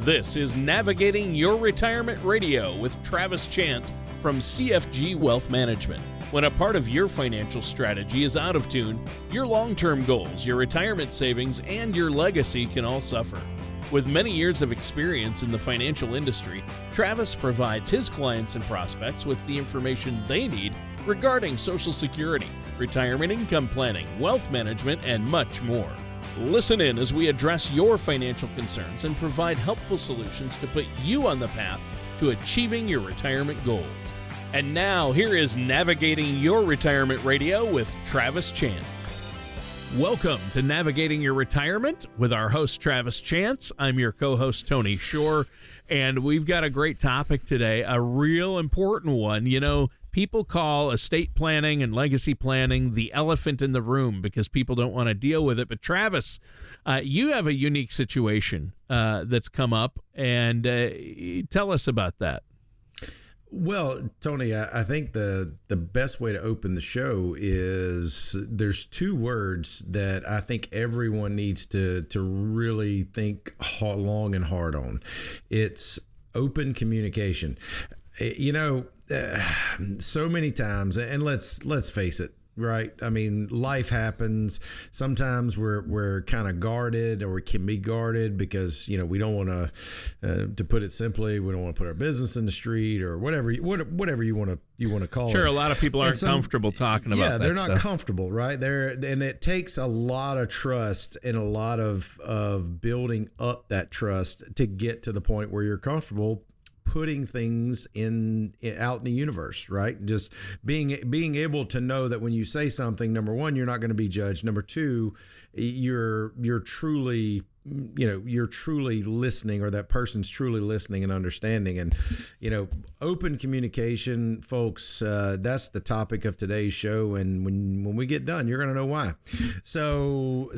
This is Navigating Your Retirement Radio with Travis Chance from CFG Wealth Management. When a part of your financial strategy is out of tune, your long-term goals, your retirement savings, and your legacy can all suffer. With many years of experience in the financial industry, Travis provides his clients and prospects with the information they need regarding Social Security, retirement income planning, wealth management, and much more. Listen in as we address your financial concerns and provide helpful solutions to put you on the path to achieving your retirement goals. And now, here is Navigating Your Retirement Radio with Travis Chance. Welcome to Navigating Your Retirement with our host, Travis Chance. I'm your co-host, Tony Shore, and we've got a great topic today, a real important one. You know, people call estate planning and legacy planning the elephant in the room because people don't want to deal with it. But Travis, you have a unique situation that's come up, and tell us about that. Well, Tony, I think the best way to open the show is there's two words that I think everyone needs to really think long and hard on. It's open communication. You know, so many times, and let's face it, right? I mean, life happens. Sometimes we're kind of guarded, or we can be guarded because, you know, we don't want to put it simply, we don't want to put our business in the street or whatever you want to call it. Sure, a lot of people aren't comfortable talking about that. Yeah, they're not stuff. comfortable, right? And it takes a lot of trust and a lot of building up that trust to get to the point where you're comfortable putting things out in the universe, right? Just being able to know that when you say something, number one, you're not going to be judged. Number two, you're truly listening, or that person's truly listening and understanding. And, you know, open communication, folks, that's the topic of today's show. And when we get done, you're going to know why. So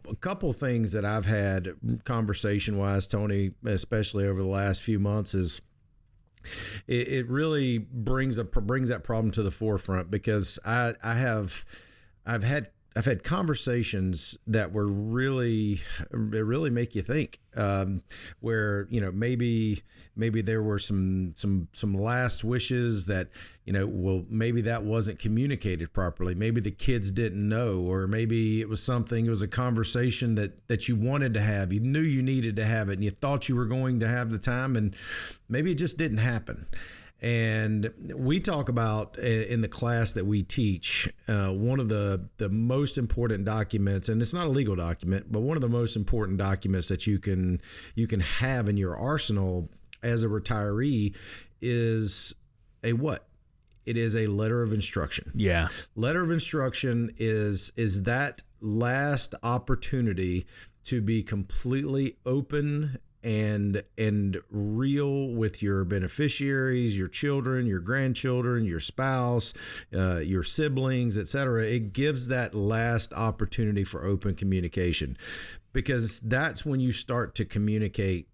a couple things that I've had conversation-wise, Tony, especially over the last few months, is it really brings that problem to the forefront, because I've had conversations that were really make you think, where, you know, maybe there were some last wishes that, you know, well, maybe that wasn't communicated properly. Maybe the kids didn't know, or maybe it was a conversation that you wanted to have. You knew you needed to have it, and you thought you were going to have the time, and maybe it just didn't happen. And we talk about in the class that we teach, one of the most important documents, and it's not a legal document, but one of the most important documents that you can have in your arsenal as a retiree is a what? It is a letter of instruction. Yeah. Letter of instruction is that last opportunity to be completely open and real with your beneficiaries, your children, your grandchildren, your spouse, your siblings, etc. It gives that last opportunity for open communication, because that's when you start to communicate.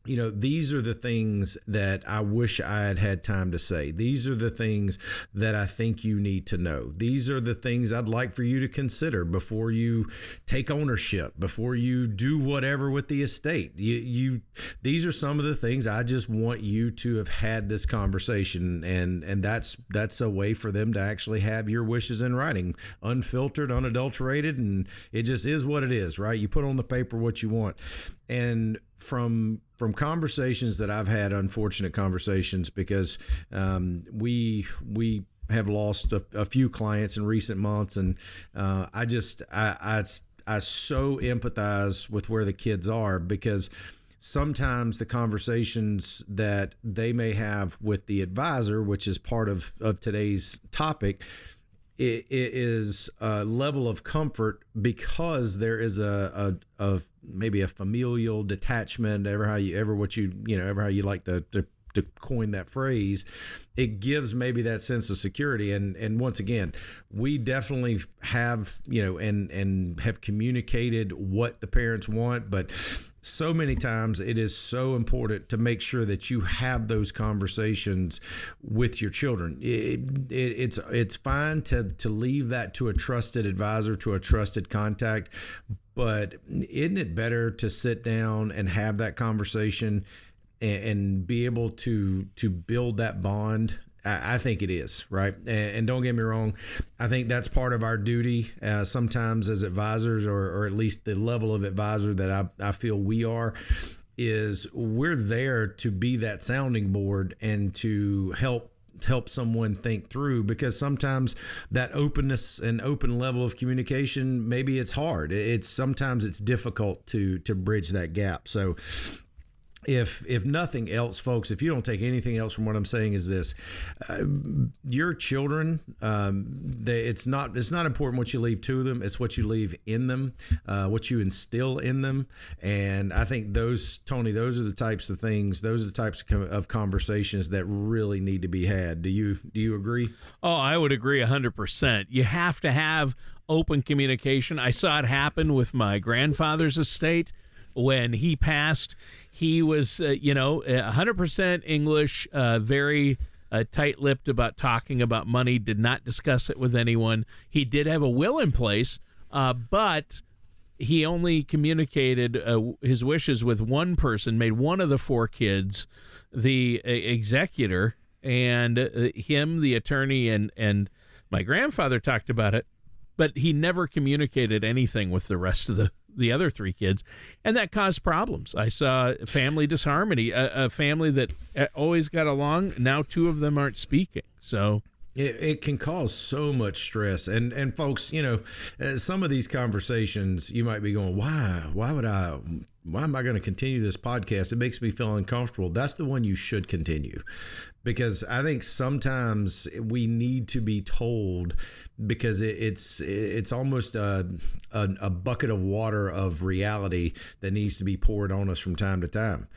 You know, these are the things that I wish I had had time to say. These are the things that I think you need to know. These are the things I'd like for you to consider before you take ownership, before you do whatever with the estate. These are some of the things I just want you to have had this conversation, and that's a way for them to actually have your wishes in writing, unfiltered, unadulterated, and it just is what it is, right? You put on the paper what you want. And from conversations that I've had, unfortunate conversations, because we have lost a few clients in recent months, and I so empathize with where the kids are, because sometimes the conversations that they may have with the advisor, which is part of today's topic, it is a level of comfort because there is a maybe a familial detachment, however you like to coin that phrase. It gives maybe that sense of security. And once again, we definitely have, and have communicated what the parents want, but so many times it is so important to make sure that you have those conversations with your children. It's fine to leave that to a trusted advisor, to a trusted contact, But isn't it better to sit down and have that conversation and be able to build that bond? I think it is, right? And don't get me wrong, I think that's part of our duty sometimes as advisors, or at least the level of advisor that I feel we are, is we're there to be that sounding board and to help someone think through, because sometimes that openness and open level of communication, maybe it's hard. Sometimes it's difficult to bridge that gap. So if nothing else, folks, if you don't take anything else from what I'm saying, is this: your children, it's not important what you leave to them, it's what you leave in them, what you instill in them. And I think Tony, those are the types of things, those are the types of conversations that really need to be had. Do you agree? Oh, I would agree 100%. You have to have open communication. I saw it happen with my grandfather's estate. When he passed, he was, 100% English, very tight-lipped about talking about money, did not discuss it with anyone. He did have a will in place, but he only communicated his wishes with one person, made one of the four kids the executor, and him, the attorney, and my grandfather talked about it, but he never communicated anything with the rest of the other three kids, and that caused problems. I saw family disharmony, a family that always got along. Now two of them aren't speaking. So it can cause so much stress. And folks, some of these conversations, you might be going, why am I going to continue this podcast? It makes me feel uncomfortable. That's the one you should continue, because I think sometimes we need to be told, because it's almost a bucket of water of reality that needs to be poured on us from time to time.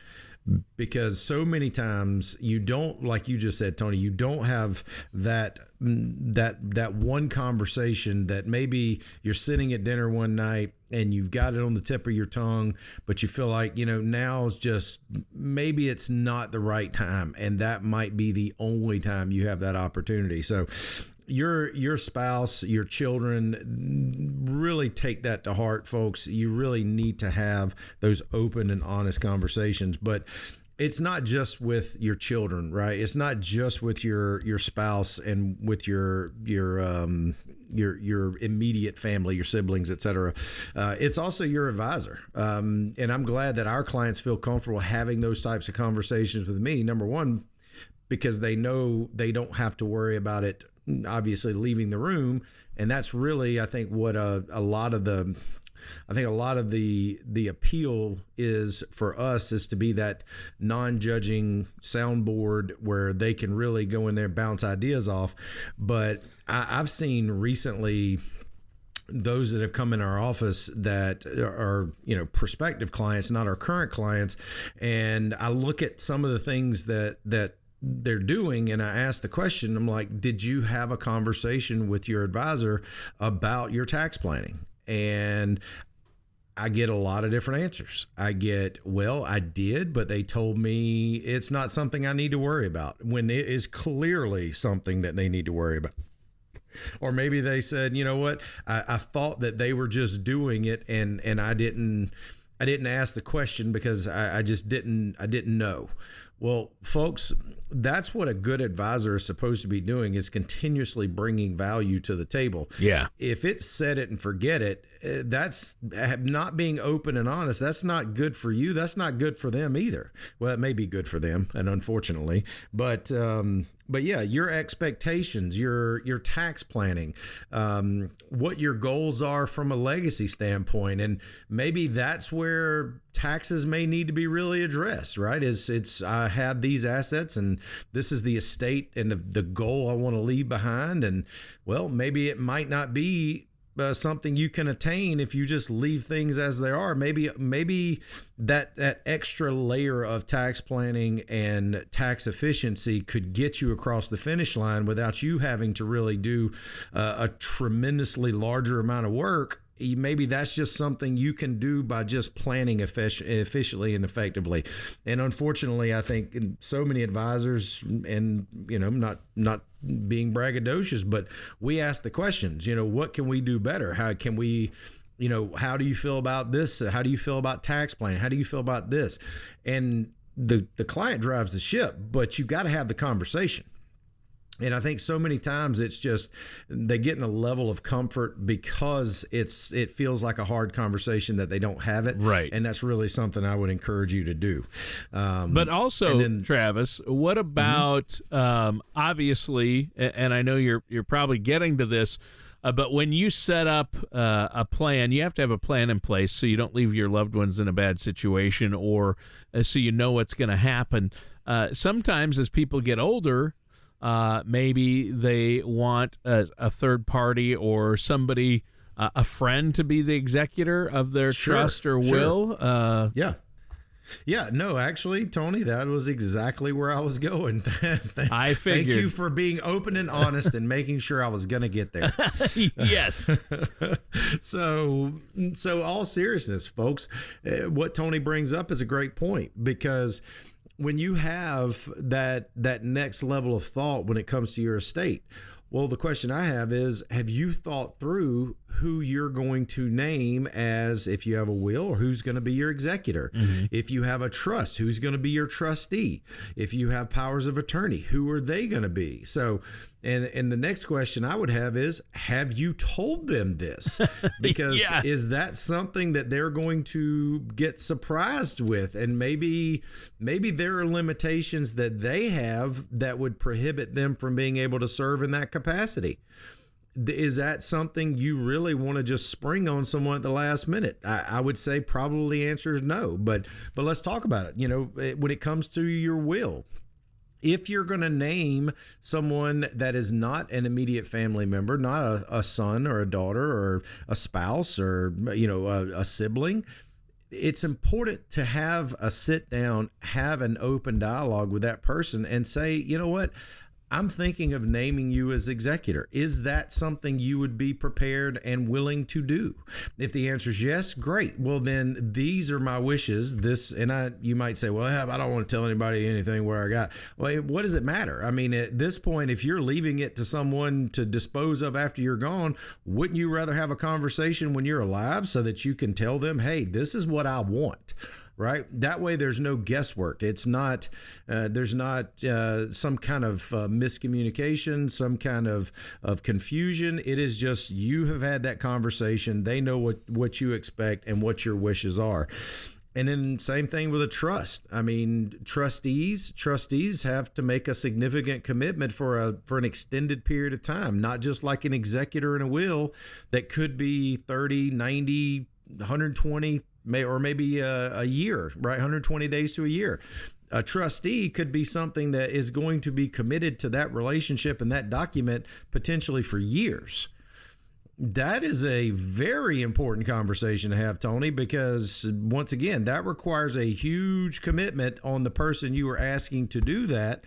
Because so many times you don't, like you just said, Tony, you don't have that one conversation that maybe you're sitting at dinner one night and you've got it on the tip of your tongue, but you feel like, now is just, maybe it's not the right time. And that might be the only time you have that opportunity. So your spouse, your children, really take that to heart, folks. You really need to have those open and honest conversations. But it's not just with your children, right? It's not just with your spouse and with your immediate family, your siblings, et cetera. It's also your advisor. And I'm glad that our clients feel comfortable having those types of conversations with me. Number one, because they know they don't have to worry about it obviously leaving the room. And that's really, I think, what a lot of the appeal is for us, is to be that non-judging soundboard where they can really go in there, bounce ideas off. But I've seen recently those that have come in our office that are, prospective clients, not our current clients. And I look at some of the things that they're doing, and I ask the question, I'm like, did you have a conversation with your advisor about your tax planning? And I get a lot of different answers. I get, well, I did, but they told me it's not something I need to worry about, when it is clearly something that they need to worry about. Or maybe they said, you know what, I thought that they were just doing it, and I didn't ask the question because I didn't know. Well, folks, that's what a good advisor is supposed to be doing, is continuously bringing value to the table. Yeah. If it's set it and forget it, that's not being open and honest. That's not good for you. That's not good for them either. Well, it may be good for them, and unfortunately, but yeah, your expectations, your tax planning, what your goals are from a legacy standpoint, and maybe that's where taxes may need to be really addressed, right? I have these assets, and this is the estate and the goal I want to leave behind, and well, maybe it might not be something you can attain if you just leave things as they are. Maybe that extra layer of tax planning and tax efficiency could get you across the finish line without you having to really do a tremendously larger amount of work. Maybe that's just something you can do by just planning efficiently and effectively. And unfortunately, I think so many advisors, and not being braggadocious, but we ask the questions, what can we do better? How can we how do you feel about this? How do you feel about tax planning? How do you feel about this? And the client drives the ship, but you got to have the conversation. And I think so many times it's just they get in a level of comfort because it feels like a hard conversation that they don't have it. Right. And that's really something I would encourage you to do. But also, Travis, what about obviously, and I know you're probably getting to this, but when you set up a plan, you have to have a plan in place so you don't leave your loved ones in a bad situation, or so you know what's going to happen. Sometimes as people get older, maybe they want a third party or somebody, a friend, to be the executor of their trust or will. Yeah, no, actually, Tony, that was exactly where I was going. I figured. Thank you for being open and honest and making sure I was going to get there. Yes. So all seriousness, folks, what Tony brings up is a great point, because when you have that next level of thought when it comes to your estate, well, the question I have is, have you thought through who you're going to name as, if you have a will, or who's going to be your executor? Mm-hmm. If you have a trust, who's going to be your trustee? If you have powers of attorney, who are they going to be? So, and the next question I would have is, have you told them this? Because is that something that they're going to get surprised with? And maybe there are limitations that they have that would prohibit them from being able to serve in that capacity. Is that something you really want to just spring on someone at the last minute? I would say probably the answer is no, but let's talk about it. When it comes to your will, if you're going to name someone that is not an immediate family member, not a son or a daughter or a spouse or, a sibling, it's important to have a sit down, have an open dialogue with that person and say, you know what? I'm thinking of naming you as executor. Is that something you would be prepared and willing to do? If the answer is yes, great. Well, then these are my wishes. You might say, well, I don't want to tell anybody anything where I got. Well, what does it matter? I mean, at this point, if you're leaving it to someone to dispose of after you're gone, wouldn't you rather have a conversation when you're alive so that you can tell them, hey, this is what I want? Right? That way there's no guesswork. It's not, there's not some kind of miscommunication, some kind of confusion. It is just, you have had that conversation. They know what you expect and what your wishes are. And then same thing with a trust. I mean, trustees have to make a significant commitment for an extended period of time, not just like an executor in a will that could be 30, 90, 120, or maybe a year, right? 120 days to a year. A trustee could be something that is going to be committed to that relationship and that document potentially for years. That is a very important conversation to have, Tony, because once again, that requires a huge commitment on the person you are asking to do that.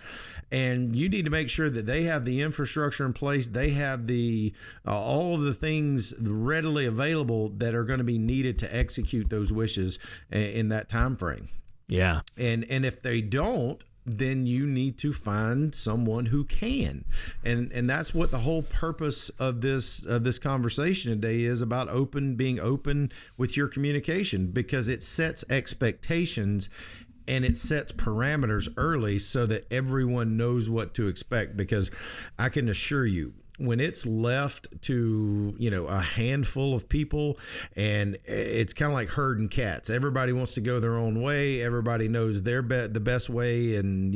And you need to make sure that they have the infrastructure in place. They have the all of the things readily available that are going to be needed to execute those wishes in that time frame. Yeah. And if they don't, then you need to find someone who can. And that's what the whole purpose of this conversation today is about, being open with your communication, because it sets expectations and it sets parameters early so that everyone knows what to expect. Because I can assure you, when it's left to, a handful of people, and it's kind of like herding cats. Everybody wants to go their own way. Everybody knows the best way. And,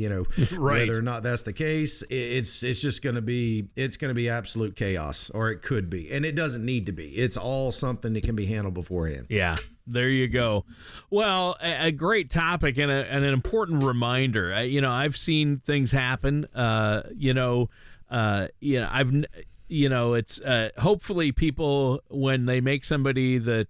right. Whether or not that's the case, it's just going to be absolute chaos, or it could be. And it doesn't need to be. It's all something that can be handled beforehand. Yeah. There you go. Well, a great topic and an important reminder. I've seen things happen. It's hopefully people, when they make somebody the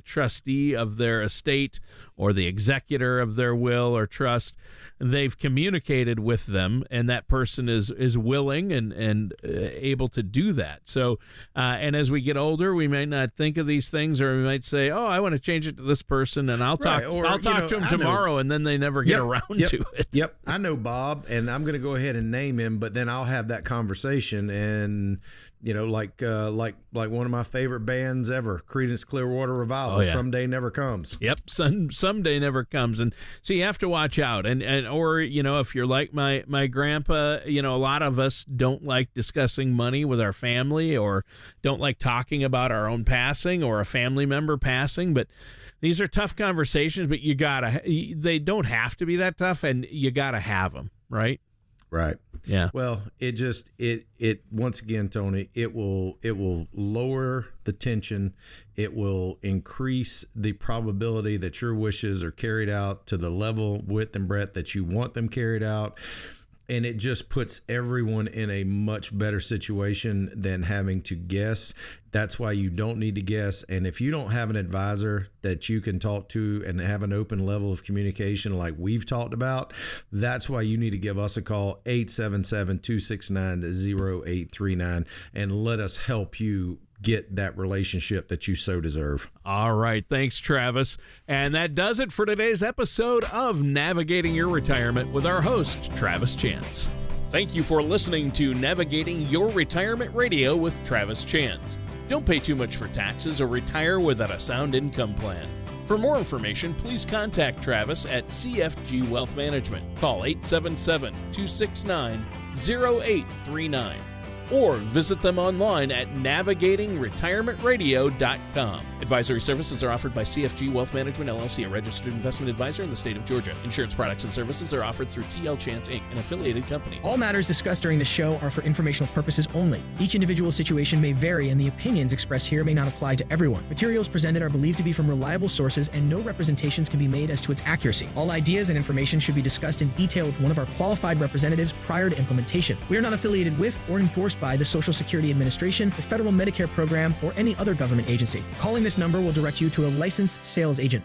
trustee of their estate or the executor of their will or trust, they've communicated with them, and that person is willing and able to do that. So, and as we get older, we might not think of these things, or we might say, "Oh, I want to change it to this person, and I'll talk to him tomorrow," and then they never get around to it. Yep, I know Bob, and I'm going to go ahead and name him, but then I'll have that conversation, and like one of my favorite bands ever, Creedence Clearwater Revival. Someday never comes. Yep, someday never comes, and so you have to watch out. And or if you're like my grandpa, a lot of us don't like discussing money with our family, or don't like talking about our own passing or a family member passing. But these are tough conversations. But they don't have to be that tough, and you gotta have them, right? Right. Yeah. Well, it once again, Tony, it will lower the tension. It will increase the probability that your wishes are carried out to the level, width, and breadth that you want them carried out. And it just puts everyone in a much better situation than having to guess. That's why you don't need to guess. And if you don't have an advisor that you can talk to and have an open level of communication like we've talked about, that's why you need to give us a call, 877-269-0839, and let us help you get that relationship that you so deserve. All right. Thanks, Travis. And that does it for today's episode of Navigating Your Retirement with our host, Travis Chance. Thank you for listening to Navigating Your Retirement Radio with Travis Chance. Don't pay too much for taxes or retire without a sound income plan. For more information, please contact Travis at CFG Wealth Management. Call 877-269-0839. or visit them online at navigatingretirementradio.com. Advisory services are offered by CFG Wealth Management, LLC, a registered investment advisor in the state of Georgia. Insurance products and services are offered through TL Chance, Inc., an affiliated company. All matters discussed during the show are for informational purposes only. Each individual situation may vary, and the opinions expressed here may not apply to everyone. Materials presented are believed to be from reliable sources, and no representations can be made as to its accuracy. All ideas and information should be discussed in detail with one of our qualified representatives prior to implementation. We are not affiliated with or endorsed by the Social Security Administration, the Federal Medicare Program, or any other government agency. Calling this number will direct you to a licensed sales agent.